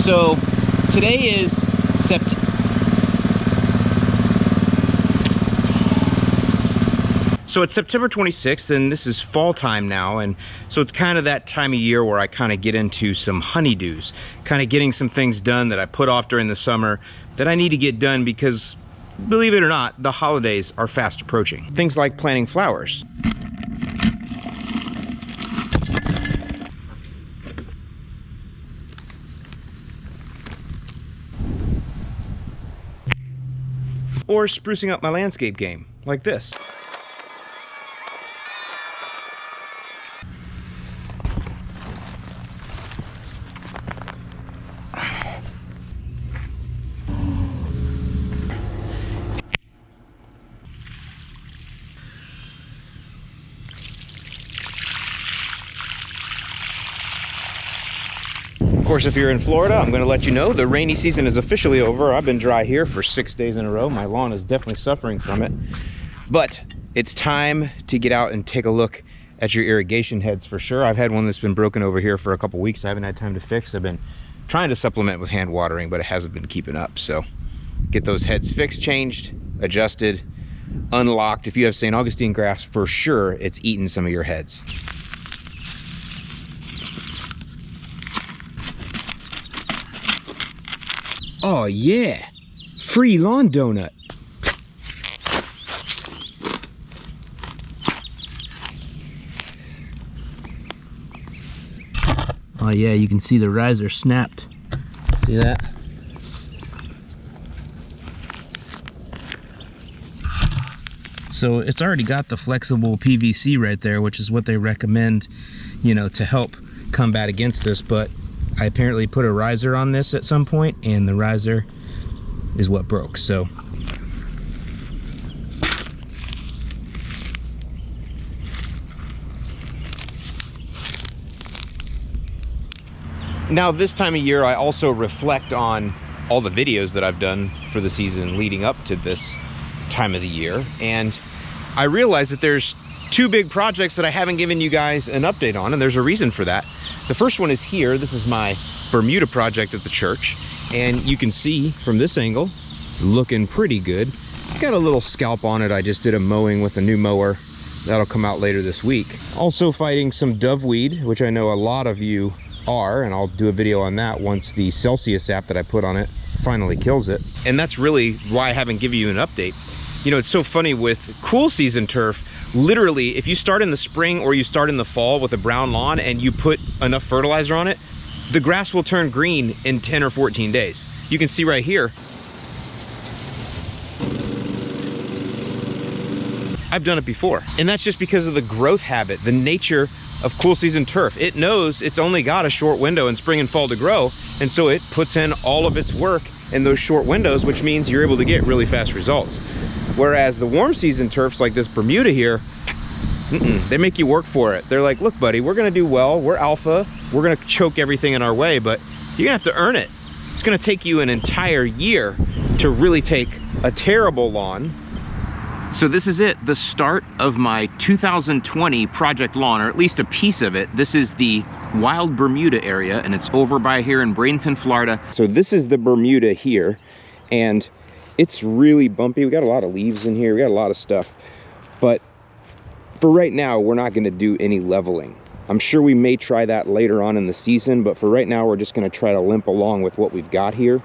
So today is September. So it's September 26th, and this is fall time now, and so it's kind of that time of year where I kind of get into some honeydews, kind of getting some things done that I put off during the summer that I need to get done because, believe it or not, the holidays are fast approaching. Things like planting flowers. Or sprucing up my landscape game, like this. Of course, if you're in Florida, I'm going to let you know the rainy season is officially over. I've been dry here for 6 days in a row. My lawn is definitely suffering from it. But it's time to get out and take a look at your irrigation heads for sure. I've had one that's been broken over here for a couple weeks. I haven't had time to fix. I've been trying to supplement with hand watering, but it hasn't been keeping up. So get those heads fixed, changed, adjusted, unlocked. If you have St. Augustine grass, for sure it's eating some of your heads. Oh yeah, free lawn donut. Oh yeah, you can see the riser snapped. See that? So it's already got the flexible PVC right there, which is what they recommend, you know, to help combat against this, but I apparently put a riser on this at some point, and the riser is what broke. So now this time of year, I also reflect on all the videos that I've done for the season leading up to this time of the year, and I realize that there's two big projects that I haven't given you guys an update on, and there's a reason for that. The first one is here. This is my Bermuda project at the church, and you can see from this angle, it's looking pretty good. Got a little scalp on it. I just did a mowing with a new mower. That'll come out later this week. Also fighting some doveweed, which I know a lot of you are, and I'll do a video on that once the Celsius app that I put on it finally kills it. And that's really why I haven't given you an update. You know, it's so funny with cool season turf. Literally, if you start in the spring or you start in the fall with a brown lawn and you put enough fertilizer on it, the grass will turn green in 10 or 14 days. You can see right here. I've done it before. And that's just because of the growth habit, the nature of cool season turf. It knows it's only got a short window in spring and fall to grow, and so it puts in all of its work in those short windows, which means you're able to get really fast results. Whereas the warm season turfs like this Bermuda here, they make you work for it. They're like, look buddy, we're gonna do well, we're alpha, we're gonna choke everything in our way, but you're gonna have to earn it. It's gonna take you an entire year to really take a terrible lawn. So this is it, the start of my 2020 project lawn, or at least a piece of it. This is the Wild Bermuda area, and it's over by here in Bradenton, Florida. So this is the Bermuda here, and it's really bumpy. We got a lot of leaves in here, we got a lot of stuff, but for right now, we're not gonna do any leveling. I'm sure we may try that later on in the season, but for right now, we're just gonna try to limp along with what we've got here.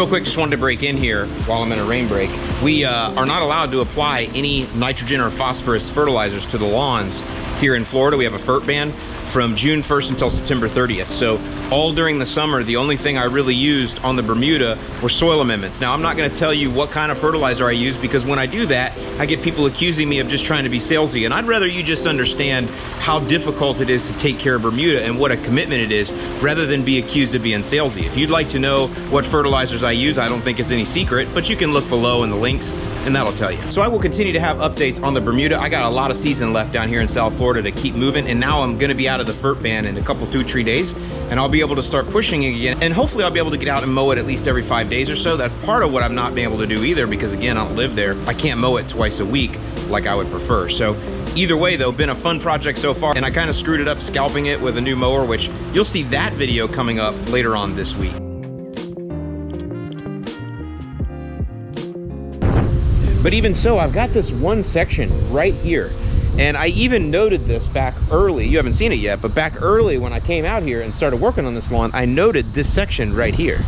Real quick, just wanted to break in here while I'm in a rain break. We are not allowed to apply any nitrogen or phosphorus fertilizers to the lawns here in Florida. We have a fert ban from June 1st until September 30th. So all during the summer, the only thing I really used on the Bermuda were soil amendments. Now, I'm not gonna tell you what kind of fertilizer I use, because when I do that, I get people accusing me of just trying to be salesy. And I'd rather you just understand how difficult it is to take care of Bermuda and what a commitment it is, rather than be accused of being salesy. If you'd like to know what fertilizers I use, I don't think it's any secret, but you can look below in the links and that'll tell you. So I will continue to have updates on the Bermuda. I got a lot of season left down here in South Florida to keep moving, and now I'm gonna be out of the fert ban in a couple, 2-3 days, and I'll be able to start pushing again, and hopefully I'll be able to get out and mow it at least every 5 days or so. That's part of what I've not been able to do either, because again, I don't live there. I can't mow it twice a week like I would prefer. So either way though, been a fun project so far, and I kind of screwed it up scalping it with a new mower, which you'll see that video coming up later on this week. But even so, I've got this one section right here. And I even noted this back early. You haven't seen it yet, but back early when I came out here and started working on this lawn, I noted this section right here.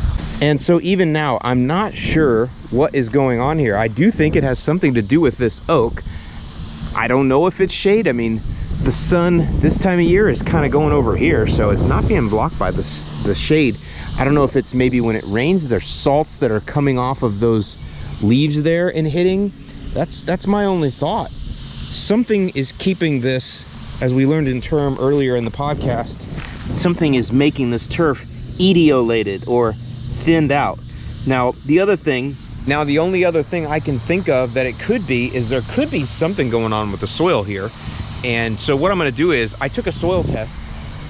And so even now, I'm not sure what is going on here. I do think it has something to do with this oak. I don't know if it's shade. I mean, the sun this time of year is kind of going over here, so it's not being blocked by the shade. I don't know if it's maybe when it rains, there's salts that are coming off of those leaves there and hitting. That's my only thought. Something is keeping this, as we learned in term earlier in the podcast, something is making this turf etiolated or thinned out. Now the only other thing I can think of that it could be is there could be something going on with the soil here. And so what I'm going to do is, I took a soil test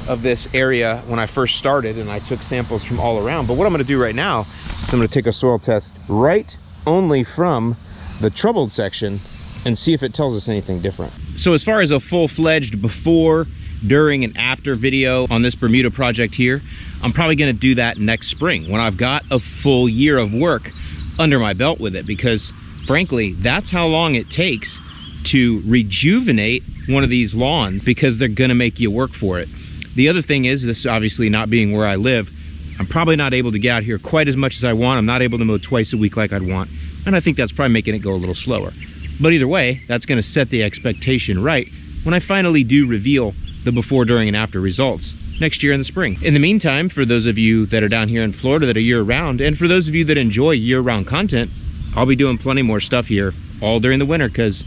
of this area when I first started, and I took samples from all around. But what I'm going to do right now is I'm going to take a soil test right only from the troubled section and see if it tells us anything different. So as far as a full-fledged before, during, and after video on this Bermuda project here, I'm probably going to do that next spring when I've got a full year of work under my belt with it, because frankly, that's how long it takes to rejuvenate one of these lawns, because they're going to make you work for it. The other thing is, this obviously not being where I live, I'm probably not able to get out here quite as much as I want. I'm not able to mow twice a week like I'd want, and I think that's probably making it go a little slower. But either way, that's going to set the expectation right when I finally do reveal the before, during, and after results next year in the spring. In the meantime, for those of you that are down here in Florida that are year-round, and for those of you that enjoy year-round content, I'll be doing plenty more stuff here all during the winter, because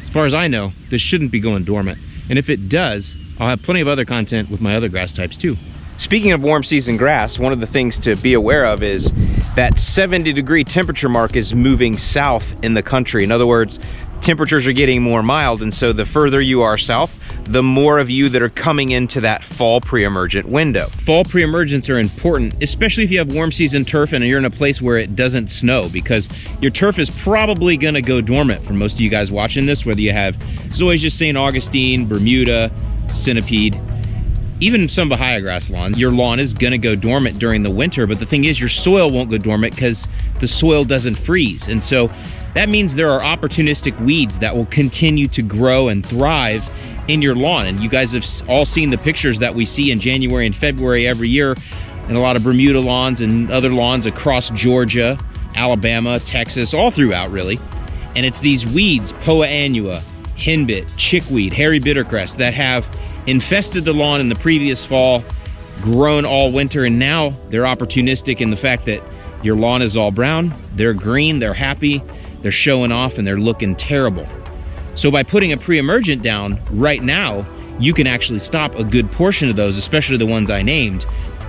as far as I know, this shouldn't be going dormant. And if it does, I'll have plenty of other content with my other grass types too. Speaking of warm season grass, one of the things to be aware of is that 70-degree temperature mark is moving south in the country. In other words, temperatures are getting more mild, and so the further you are south, the more of you that are coming into that fall pre-emergent window. Fall pre-emergents are important, especially if you have warm season turf and you're in a place where it doesn't snow, because your turf is probably gonna go dormant for most of you guys watching this, whether you have Zoysia, St. Augustine, Bermuda, Centipede, even some Bahia grass lawns. Your lawn is gonna go dormant during the winter, but the thing is, your soil won't go dormant because the soil doesn't freeze. And so that means there are opportunistic weeds that will continue to grow and thrive in your lawn. And you guys have all seen the pictures that we see in January and February every year in a lot of Bermuda lawns and other lawns across Georgia, Alabama, Texas, all throughout really. And it's these weeds, Poa annua, henbit, chickweed, hairy bittercrest, that have infested the lawn in the previous fall, grown all winter, and now they're opportunistic in the fact that your lawn is all brown, they're green, they're happy, they're showing off, and they're looking terrible. So by putting a pre-emergent down right now, you can actually stop a good portion of those, especially the ones I named,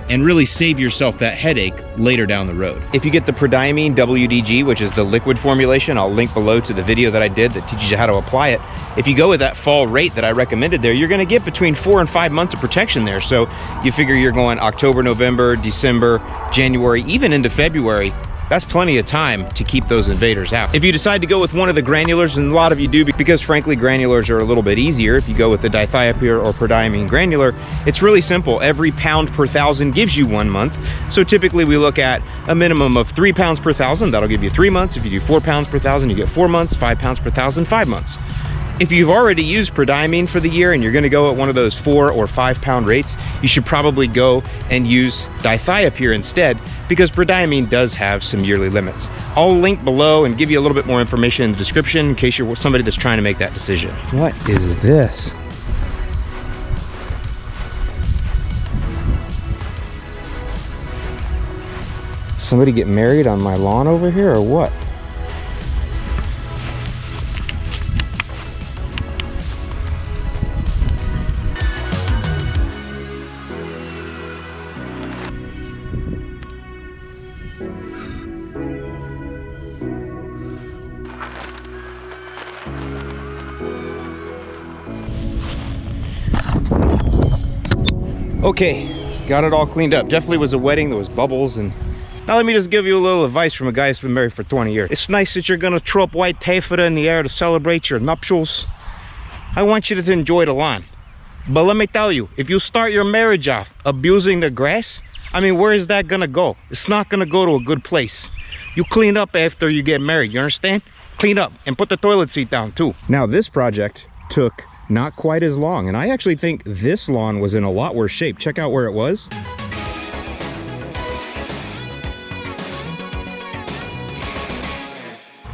and really save yourself that headache later down the road. If you get the Prodiamine WDG, which is the liquid formulation, I'll link below to the video that I did that teaches you how to apply it. If you go with that fall rate that I recommended there, you're gonna get between 4 and 5 months of protection there. So you figure you're going October, November, December, January, even into February. That's plenty of time to keep those invaders out. If you decide to go with one of the granulars, and a lot of you do because frankly granulars are a little bit easier, if you go with the Dithiopyr or Prodiamine Granular, it's really simple. Every pound per 1,000 gives you 1 month. So typically we look at a minimum of 3 pounds per 1,000, that'll give you 3 months. If you do 4 pounds per 1,000, you get 4 months, 5 pounds per 1,000, 5 months. If you've already used Prodiamine for the year and you're gonna go at one of those 4 or 5 pound rates, you should probably go and use Dithiopyr instead, because Prodiamine does have some yearly limits. I'll link below and give you a little bit more information in the description in case you're somebody that's trying to make that decision. What is this? Somebody get married on my lawn over here or what? Okay, got it all cleaned up. Definitely was a wedding, there was bubbles. And now let me just give you a little advice from a guy who's been married for 20 years. It's nice that you're gonna throw up white taffeta in the air to celebrate your nuptials. I want you to enjoy the lawn. But let me tell you, if you start your marriage off abusing the grass, I mean, where is that gonna go? It's not gonna go to a good place. You clean up after you get married, you understand? Clean up and put the toilet seat down too. Now this project took not quite as long, and I actually think this lawn was in a lot worse shape. Check out where it was.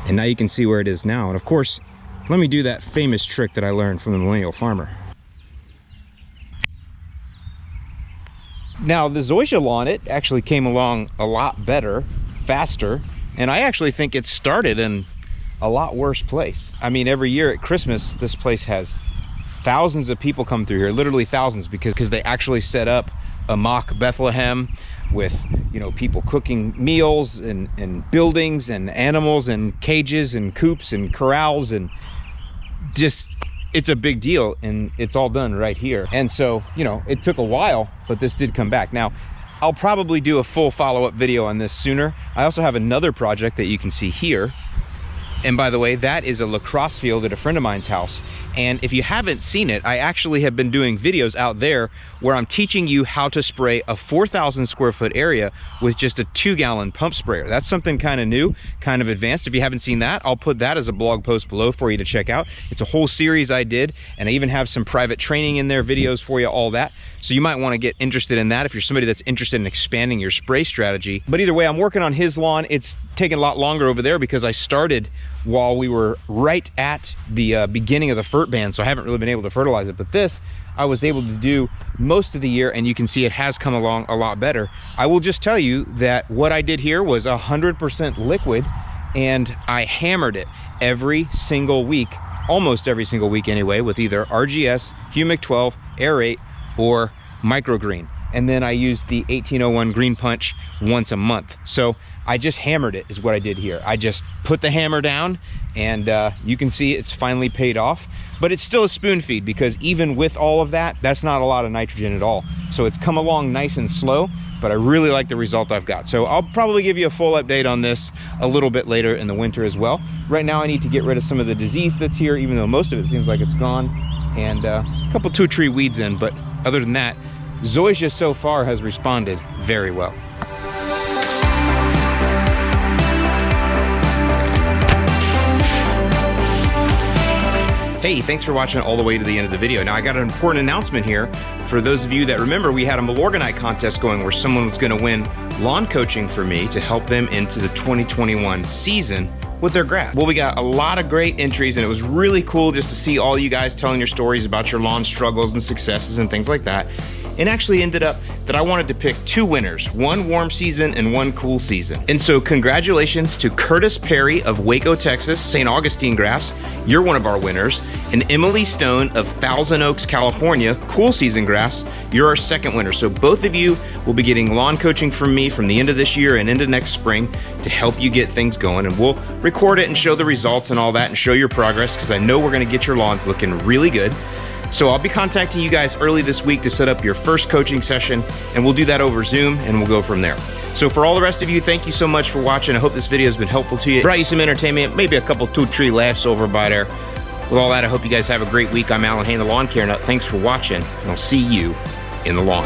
And now you can see where it is now. And of course, let me do that famous trick that I learned from the Millennial Farmer. Now the Zoysia lawn, it actually came along a lot better, faster, and I actually think it started in a lot worse place. I mean, every year at Christmas, this place has thousands of people come through here, literally thousands, because they actually set up a mock Bethlehem with, you know, people cooking meals and buildings and animals and cages and coops and corrals, and just, it's a big deal, and it's all done right here. And so, you know, it took a while, but this did come back. Now, I'll probably do a full follow-up video on this sooner. I also have another project that you can see here. And by the way, that is a lacrosse field at a friend of mine's house. And if you haven't seen it, I actually have been doing videos out there where I'm teaching you how to spray a 4,000 square foot area with just a 2-gallon pump sprayer. That's something kind of new, kind of advanced. If you haven't seen that, I'll put that as a blog post below for you to check out. It's a whole series I did, and I even have some private training in there, videos for you, all that. So you might want to get interested in that if you're somebody that's interested in expanding your spray strategy. But either way, I'm working on his lawn. It's taken a lot longer over there because I started while we were right at the beginning of the fert ban, so I haven't really been able to fertilize it. But this I was able to do most of the year, and you can see it has come along a lot better. I will just tell you that what I did here was 100% liquid, and I hammered it every single week, almost every single week anyway, with either RGS, Humic 12, Aerate, or MicroGreene. And then I used the 1801 Green Punch once a month. So I just hammered it is what I did here. I just put the hammer down, and you can see it's finally paid off. But it's still a spoon feed, because even with all of that, that's not a lot of nitrogen at all. So it's come along nice and slow, but I really like the result I've got. So I'll probably give you a full update on this a little bit later in the winter as well. Right now I need to get rid of some of the disease that's here, even though most of it seems like it's gone, and a couple 2-tree weeds in. But other than that, Zoysia so far has responded very well. Hey, thanks for watching all the way to the end of the video. Now I got an important announcement here. For those of you that remember, we had a Milorganite contest going where someone was gonna win lawn coaching for me to help them into the 2021 season with their grass. Well, we got a lot of great entries, and it was really cool just to see all you guys telling your stories about your lawn struggles and successes and things like that. It actually ended up that I wanted to pick 2 winners, one warm season and one cool season. And so congratulations to Curtis Perry of Waco, Texas, St. Augustine grass. You're one of our winners. And Emily Stone of Thousand Oaks, California, cool season grass. You're our second winner. So both of you will be getting lawn coaching from me from the end of this year and into next spring to help you get things going. And we'll record it and show the results and all that and show your progress, because I know we're gonna get your lawns looking really good. So I'll be contacting you guys early this week to set up your first coaching session, and we'll do that over Zoom, and we'll go from there. So for all the rest of you, thank you so much for watching. I hope this video has been helpful to you. Brought you some entertainment, maybe a couple 2-tree laughs over by there. With all that, I hope you guys have a great week. I'm Alan Hain, the Lawn Care Nut. Thanks for watching, and I'll see you in the lawn.